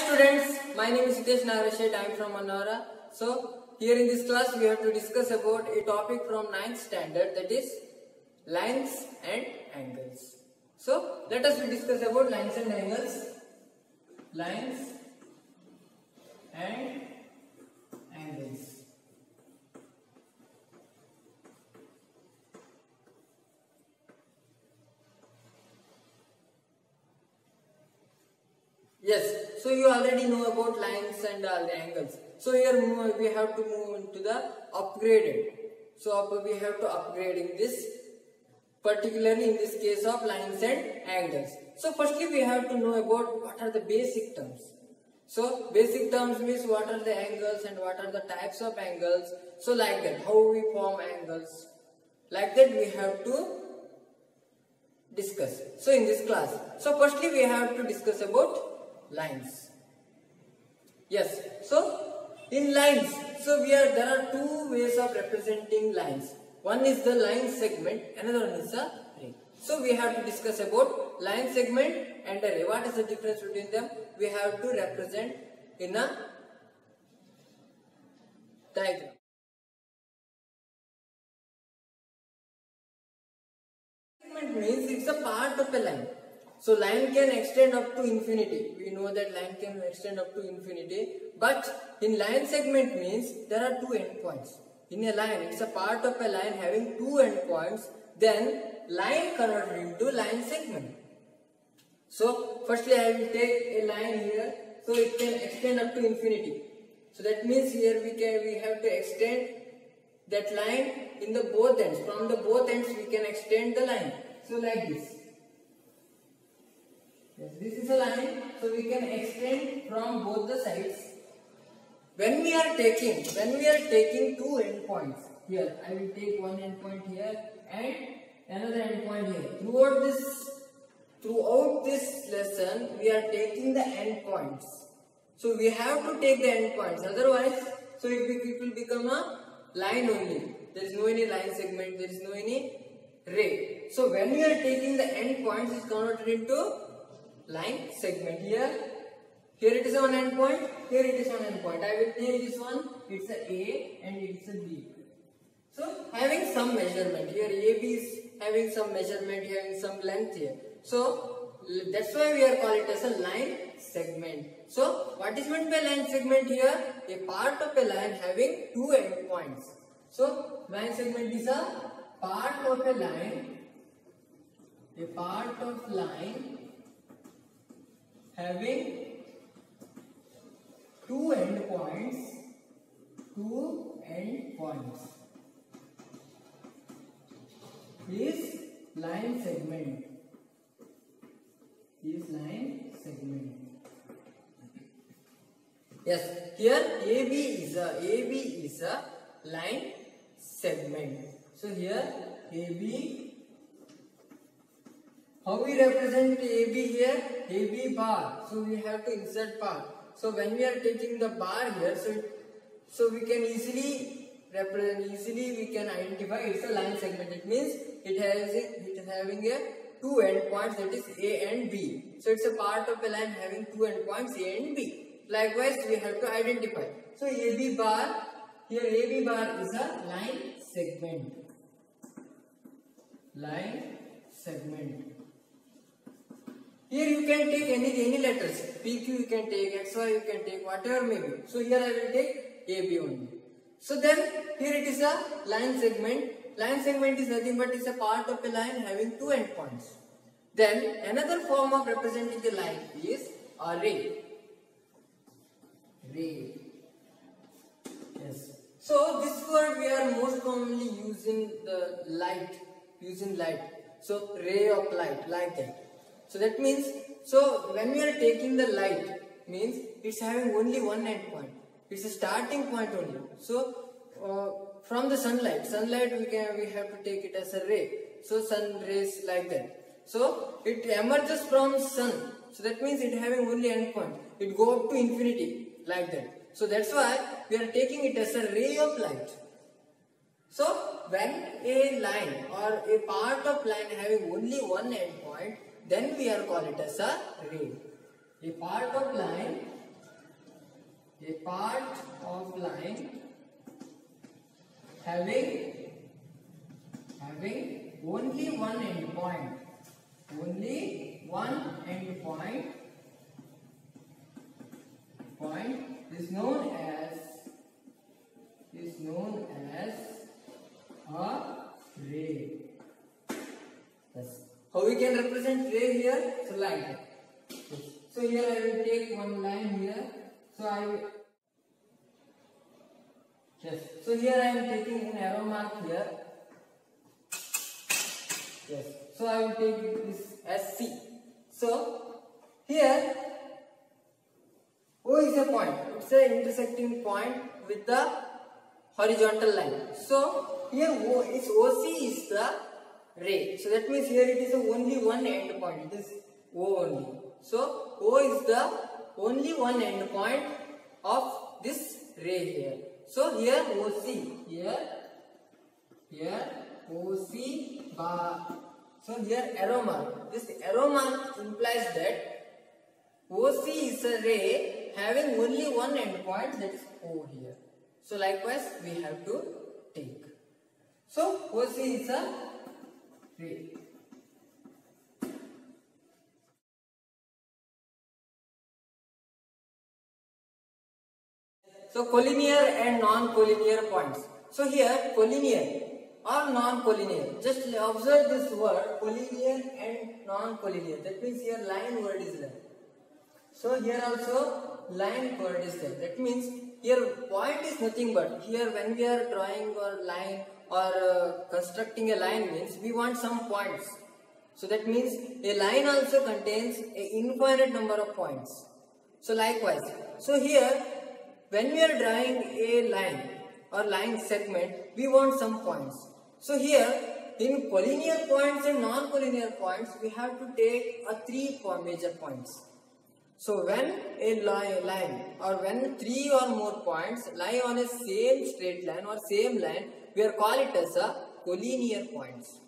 students, my name is Hitesh Narashet. I am from Manora. So here in this class we have to discuss about a topic from 9th standard, that is lines and angles. So let us discuss about lines and angles. Lines and angles. Yes, so you already know about lines and the angles. So here we have to move into the upgraded. So we have to upgrade in this, particularly in this case of lines and angles. So firstly we have to know about what are the basic terms. So basic terms means what are the angles and what are the types of angles. So like that, how we form angles. Like that we have to discuss. So in this class. So firstly we have to discuss about lines. Yes, so in lines, so there are two ways of representing lines. One is the line segment, another one is a ray. So we have to discuss about line segment and a ray. What is the difference between them? We have to represent in a diagram. Segment means it's a part of a line. So line can extend up to infinity. We know that line can extend up to infinity. But in line segment means there are two endpoints. In a line, it's a part of a line having two endpoints. Then line converted into line segment. So firstly I will take a line here. So it can extend up to infinity. So that means here we have to extend that line in the both ends. From the both ends we can extend the line. So like this. Yes, this is a line, so we can extend from both the sides. When we are taking two endpoints, here I will take one endpoint here and another endpoint here. Throughout this lesson, we are taking the endpoints. So we have to take the endpoints. Otherwise, so it will become a line only. There is no any line segment. There is no any ray. So when we are taking the endpoints, it's converted into line segment. Here it is one endpoint, here it is one endpoint. I will take this one, it's a A and it's a B. So having some measurement, here AB is having some measurement, having some length here. So that's why we are calling it as a line segment. So what is meant by line segment here? A part of a line having two endpoints. So line segment is a part of a line, having two endpoints is line segment. Yes, here AB is a line segment. So here AB, how we represent AB here? AB bar. So we have to insert bar. So when we are taking the bar here, so we can easily represent. We can identify it's a line segment. It means it is having a two endpoints, that is A and B. So it's a part of a line having two endpoints A and B. Likewise, we have to identify. So AB bar, here AB bar is a line segment. Here you can take any letters. PQ you can take, XY you can take, whatever may be. So here I will take AB only. So then here it is a line segment. Line segment is nothing but it's a part of a line having two endpoints. Then another form of representing the line is a ray. Yes. So this word we are most commonly using light. So ray of light, like that. So that means, so when we are taking the light, means it's having only one endpoint. It's a starting point only. So from the sunlight we have to take it as a ray. So sun rays, like that. So it emerges from sun. So that means it having only endpoint. It go up to infinity, like that. So that's why we are taking it as a ray of light. So when a line or a part of line having only one endpoint, then we are call it as a ray. A part of line A part of line having only one endpoint. Only one endpoint is known as a ray. Yes. How we can represent ray here? So like that. Yes. So here I will take one line here. So here I am taking an arrow mark here. Yes. So I will take this as C. So here O is a point. It's an intersecting point with the horizontal line. So here OC is the ray. So that means here it is only one end point. It is O only. So O is the only one end point of this ray here. So here OC, here OC bar. So here arrow mark. This arrow mark implies that OC is a ray having only one end point, that is O here. So likewise we have to take. So OC is a ray. So collinear and non-collinear points. So here collinear or non-collinear. Just observe this word collinear and non-collinear. That means here line word is there. So here also line word is there. That means here point is nothing but here when we are drawing a line or constructing a line means we want some points. So that means a line also contains an infinite number of points. So likewise. So here when we are drawing a line or line segment, we want some points. So here in collinear points and non-collinear points, we have to take three major points. So when a line or when three or more points lie on a same straight line or same line, we are call it as a collinear points.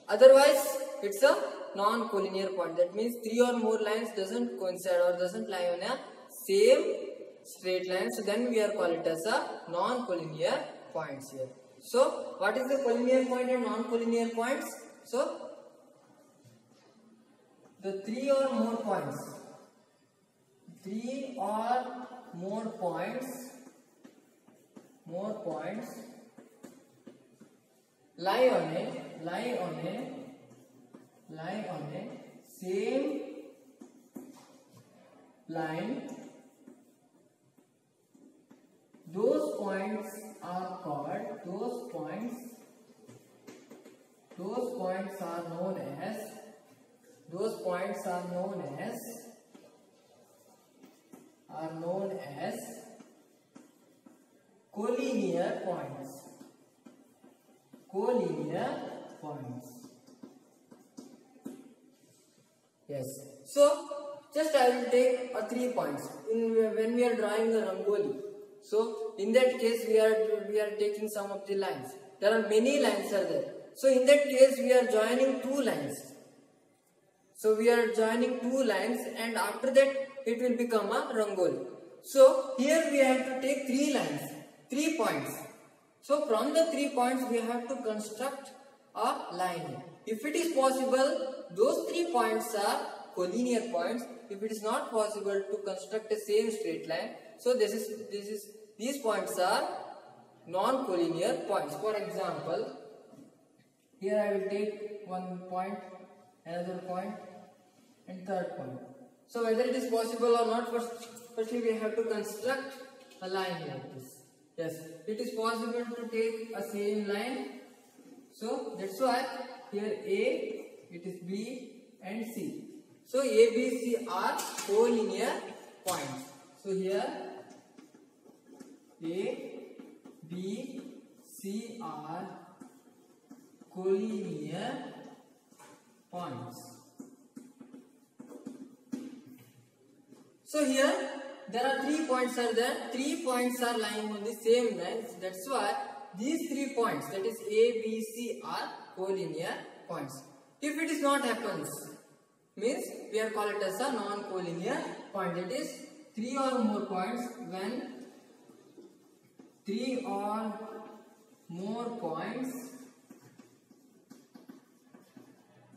Otherwise, it's a non-collinear point. That means three or more lines doesn't coincide or doesn't lie on a same straight line. So then we are call it as a non-collinear points here. So what is the collinear point and non-collinear points? So the three or more points lie on a same line. Those points are known as collinear points. Yes. So just I will take 3 points when we are drawing a rangoli. So in that case we are taking some of the lines. There are many lines are there. So in that case we are joining 2 lines. So we are joining 2 lines and after that it will become a rangoli. So here we have to take 3 lines, 3 points. So from the 3 points we have to construct a line. If it is possible, those 3 points are collinear points. If it is not possible to construct a same straight line, so these points are non-collinear points. For example, here I will take 1 point, another point and third point. So whether it is possible or not, firstly we have to construct a line like this. Yes, it is possible to take a same line. So that's why here A, it is B and C. So A, B, C are collinear points. So here A, B, C are collinear points. So here there are 3 points are there. 3 points are lying on the same line. That's why these 3 points, that is A, B, C are collinear points. If it is not happens, means we are call it as a non-collinear point. That is three or more points when three or more points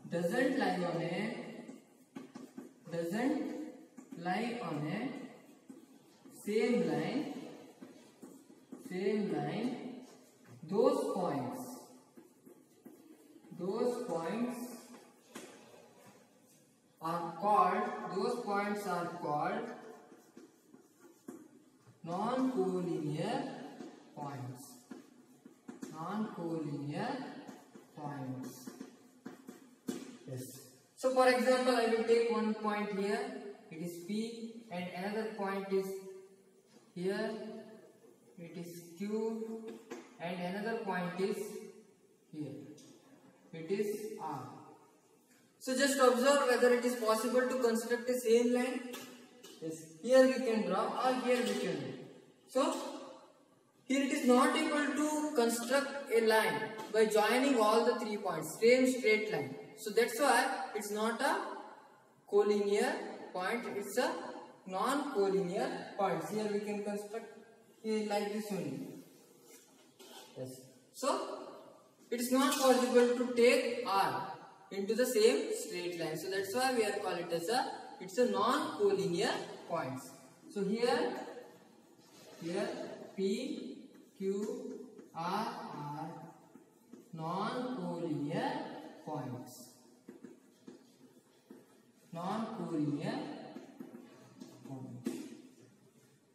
doesn't lie on a same line, those points are called non-collinear points. Yes. So for example, I will take one point here, it is P, and another point is here, it is Q, and another point is here, it is R. So just observe whether it is possible to construct a same line. Yes. Here we can draw, or here we can draw. So here it is not able to construct a line by joining all the 3 points, same straight line. So that's why it's not a collinear point, it's a non-collinear point. Here we can construct here like this only. Yes. So it is not possible to take R into the same straight line. So that's why we are call it as it's a non-collinear points. So here P, Q, R are non-collinear points.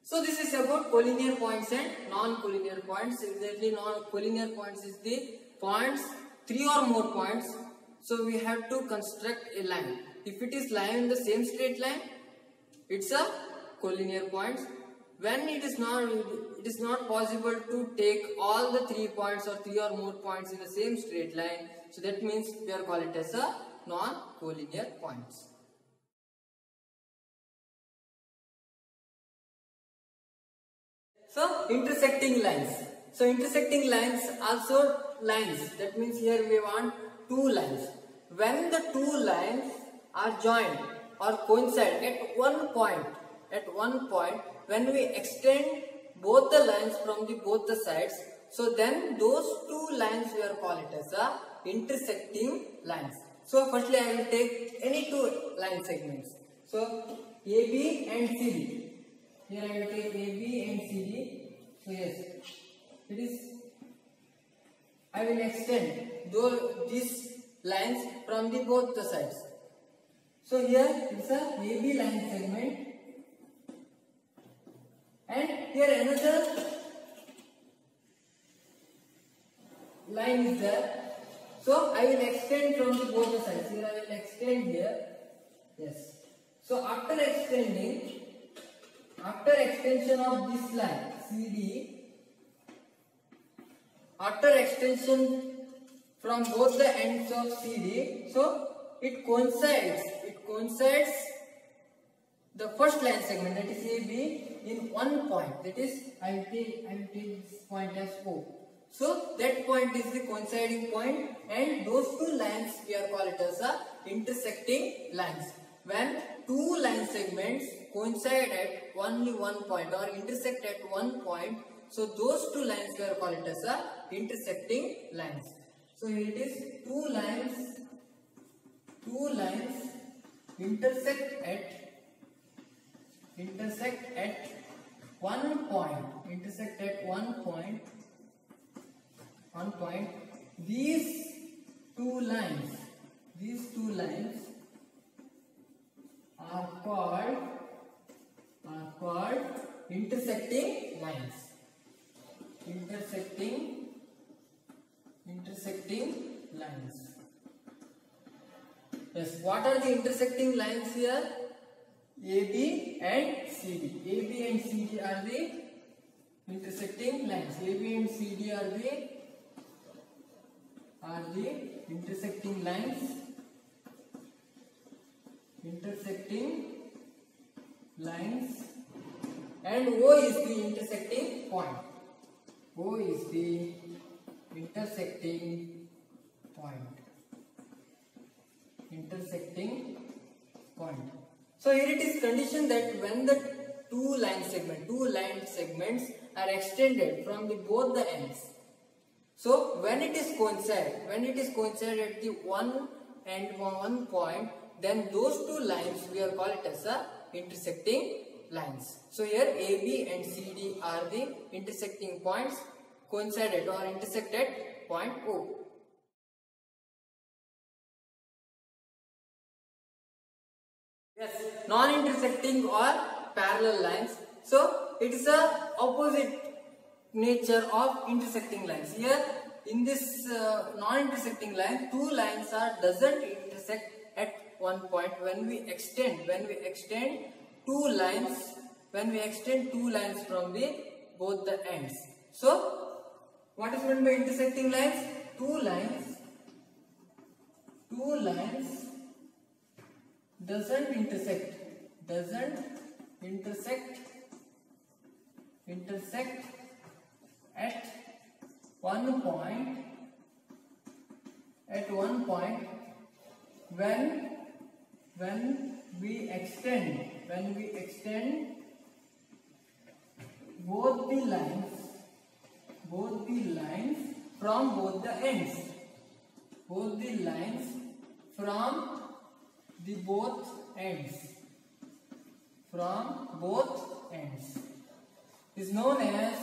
So this is about collinear points and non-collinear points. Exactly, non-collinear points is the points, 3 or more points. So we have to construct a line. If it is lying in the same straight line, it's a collinear point. When it is not possible to take all the 3 points or 3 or more points in the same straight line. So that means we are call it as a non-collinear points. So intersecting lines. So intersecting lines also lines. That means here we want 2 lines. When the 2 lines are joined or coincide at one point, when we extend both the lines from both the sides, so then those 2 lines we are call it as a intersecting lines. So firstly I will take any 2 line segments. So AB and CD. Here I will take AB and CD. So yes, it is. I will extend these lines from both the sides. So here it's a AB line segment, and here another line is there. So I will extend from both the sides. Here I will extend here. Yes. So after extension of this line CD, after extension from both the ends of CD, so it coincides the first line segment, that is AB, in one point. That is, I will take this point as O. So that point is the coinciding point, and those 2 lines we are called it as intersecting lines. When 2 line segments coincide at only one point or intersect at one point, so those 2 lines we are called it as intersecting lines. So here it is, 2 lines intersect at one point. These two lines are called intersecting lines. Intersecting lines. Yes, what are the intersecting lines here? AB and CD. AB and CD are the intersecting lines. AB and CD are the intersecting lines. And O is the intersecting point. O is the intersecting point. So here it is condition that when the 2 two line segments are extended from both the ends. So when it is coincide at the one end one point, then those two lines we are call it as a intersecting lines. So here AB and CD are the intersecting points, coincided or intersect at point O. Yes, non-intersecting or parallel lines. So it is a opposite nature of intersecting lines. Here in this non-intersecting line, two lines doesn't intersect at one point. When we extend two lines from the both the ends. So what is meant by intersecting lines? Two lines doesn't intersect at one point when we extend both the lines from both the ends. Is known as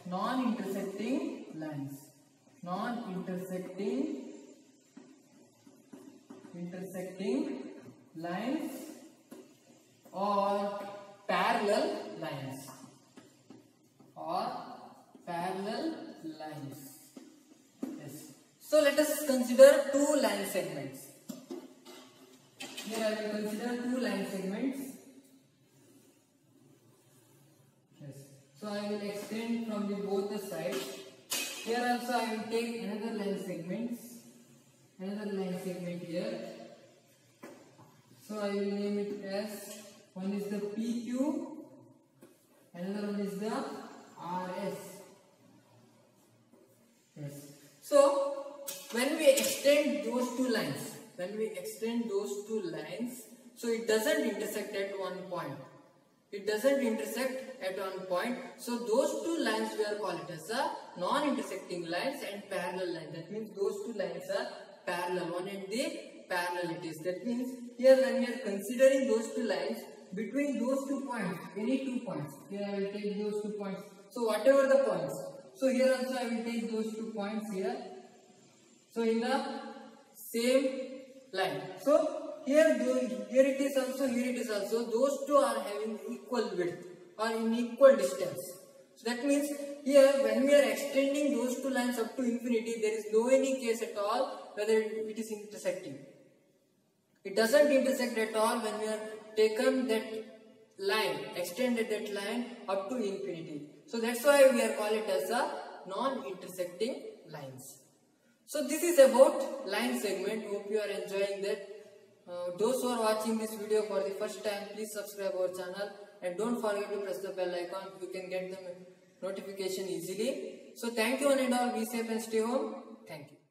non-intersecting lines. Intersecting lines or parallel lines. Yes. So let us consider two line segments. Here I will consider two line segments. Yes. So I will extend from both the sides. Here also I will take another line segment here. So I will name it as, one is the PQ, another one is the RS. Yes. So when we extend those two lines, so it doesn't intersect at one point. So those two lines we are called as a non-intersecting lines and parallel lines. That means those two lines are parallel, one and the parallelities. That means here when we are considering those two lines, between those 2 points, any 2 points, here I will take those 2 points. So whatever the points, so here also I will take those 2 points here. So in the same line. So here it is also, those two are having equal width or in equal distance. So that means here when we are extending those two lines up to infinity, there is no any case at all whether it is intersecting. It doesn't intersect at all when we are taken that line, extended that line up to infinity. So that's why we are call it as a non-intersecting lines. So this is about line segment. Hope you are enjoying that. Those who are watching this video for the first time, please subscribe our channel and don't forget to press the bell icon. You can get the notification easily. So thank you one and all. Be safe and stay home. Thank you.